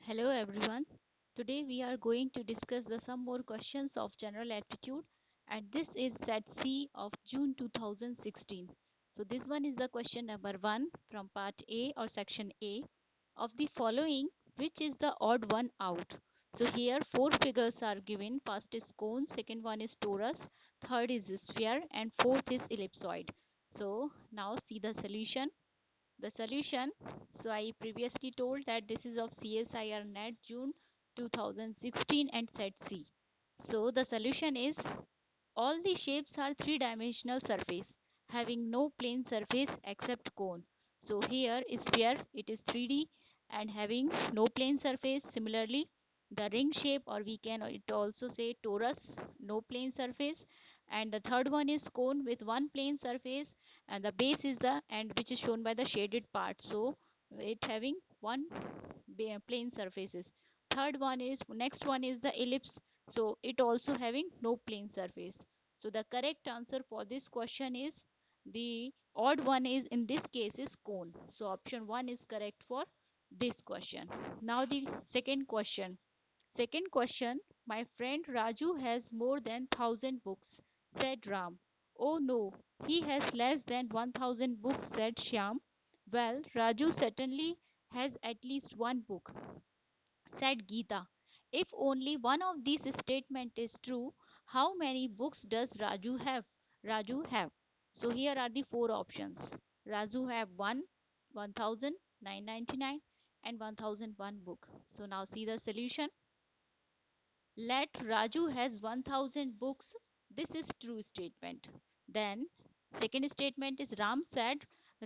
Hello everyone. Today we are going to discuss some more questions of general aptitude, and this is set C of June 2016. So this one is the question number 1 from part A or section A. Of the following, which is the odd one out? So here four figures are given. First is cone, second one is torus, third is sphere, and fourth is ellipsoid. So now see the solution. The solution, so I previously told that this is of CSIR net June 2016 and set C. So the solution is all the shapes are three-dimensional surface having no plane surface except cone. So here is sphere, it is 3D and having no plane surface. Similarly, the ring shape, or we can it also say torus, no plane surface. And the third one is cone with one plane surface, and the base is the and which is shown by the shaded part. So it having one plane surfaces. Third one is next one is the ellipse, so it also having no plane surface. So the correct answer for this question is the odd one is in this case is cone. So option 1 is correct for this question. Now the second question. Second question, my friend Raju has more than 1000 books, said Ram. Oh no, he has less than 1000 books, said Shyam. Well, Raju certainly has at least one book, said Geeta. If only one of these statements is true, how many books does Raju have? Raju have. So here are the four options. Raju have 1000, 999 and 1001 book. So now see the solution. Let Raju has 1000 books. This is true statement. Then second statement is Ram said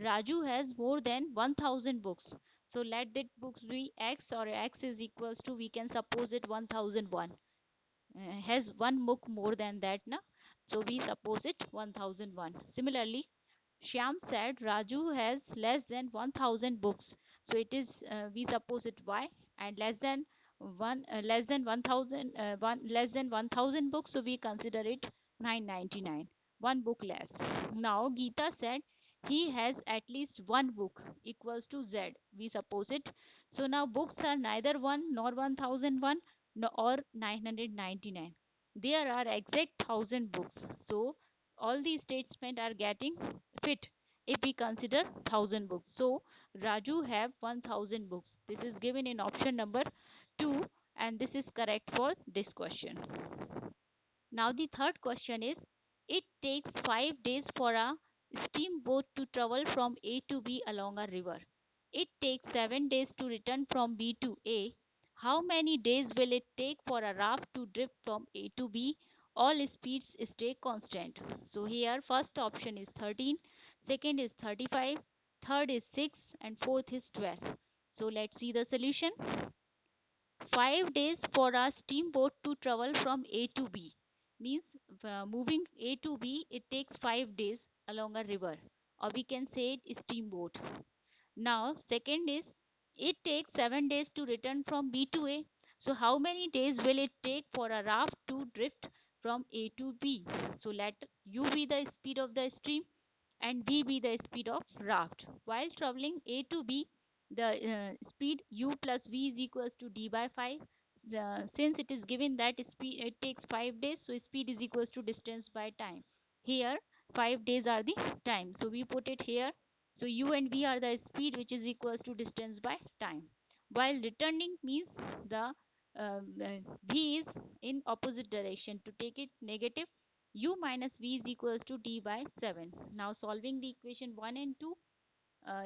Raju has more than 1000 books. So let that books be x, or x is equals to, we can suppose it 1001. Has one book more than that na, so we suppose it 1001. Similarly, Shyam said Raju has less than 1000 books, so it is we suppose it y, and less than 1000 less than 1000 books, so we consider it 999, one book less. Now Geeta said he has at least one book, equals to z, we suppose it. So now books are neither 1 nor 1001 or 999. There are exact 1000 books. So all these statements are getting fit if we consider 1000 books. So Raju have 1000 books. This is given in option number 2, and this is correct for this question. Now the third question is, it takes 5 days for a steamboat to travel from A to B along a river. It takes 7 days to return from B to A. How many days will it take for a raft to drift from A to B? All speeds stay constant. So here first option is 13, second is 35, third is 6 and fourth is 12. So let's see the solution. 5 days for a steamboat to travel from A to B means moving A to B, it takes 5 days along a river, or we can say it steamboat. Now second is, it takes 7 days to return from B to A. So how many days will it take for a raft to drift from A to B? So let u be the speed of the stream and v be the speed of raft. While traveling A to B, the speed u plus v is equals to d by 5. Since it is given that speed it takes 5 days, so speed is equals to distance by time. Here 5 days are the time, so we put it here. So u and v are the speed which is equals to distance by time. While returning means the v is in opposite direction. To take it negative, u minus v is equals to d by 7. Now solving the equation 1 and 2,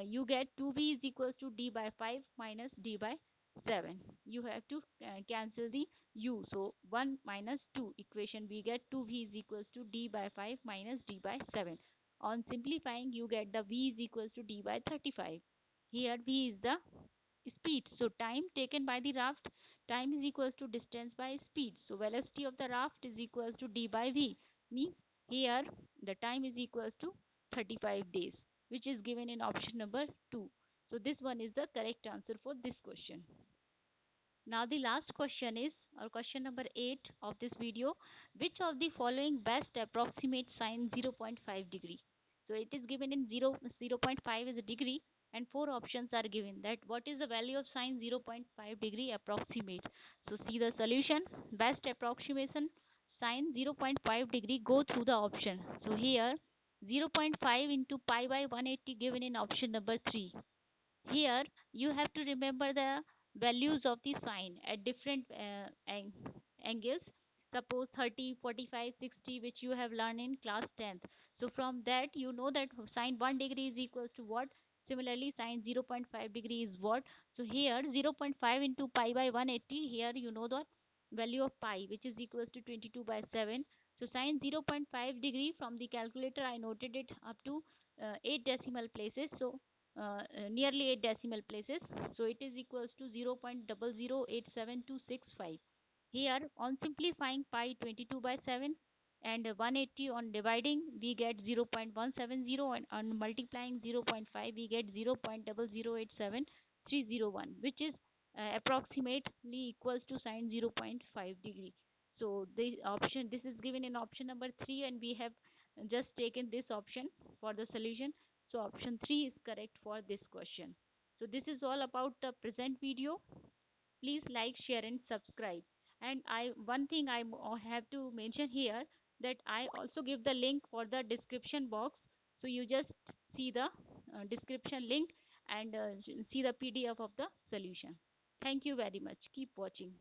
you get 2v is equals to d by 5 minus d by 7. You have to cancel the u, so 1 minus 2 equation we get 2v is equals to d by 5 minus d by 7. On simplifying, you get the v is equals to d by 35. Here v is the speed, so time taken by the raft, time is equals to distance by speed, so velocity of the raft is equals to d by v, means here the time is equals to 35 days, which is given in option number 2. So this one is the correct answer for this question. Now the last question is, or question number 8 of this video, which of the following best approximate sine 0.5 degree? So it is given in 0.5 is a degree, and four options are given that what is the value of sine 0.5 degree approximate. So see the solution. Best approximation sine 0.5 degree, go through the option. So here 0.5 into pi by 180 given in option number 3. Here you have to remember the values of the sine at different angles. Suppose 30, 45, 60, which you have learned in class 10th. So from that you know that sine 1 degree is equals to what. Similarly sine 0.5 degree is what. So here 0.5 into pi by 180, here you know the value of pi, which is equals to 22 by 7. So sine 0.5 degree, from the calculator I noted it up to 8 decimal places. So nearly 8 decimal places. So it is equals to 0.0087265. Here on simplifying pi 22 by 7 and 180 on dividing we get 0.170, and on multiplying 0.5 we get 0.0087301, which is approximately equals to sine 0.5 degree. So this is given in option number 3 and we have just taken this option for the solution. So option 3 is correct for this question. So this is all about the present video. Please like, share and subscribe. And I one thing I have to mention here, that I also give the link for the description box. So you just see the description link and see the PDF of the solution. Thank you very much. Keep watching.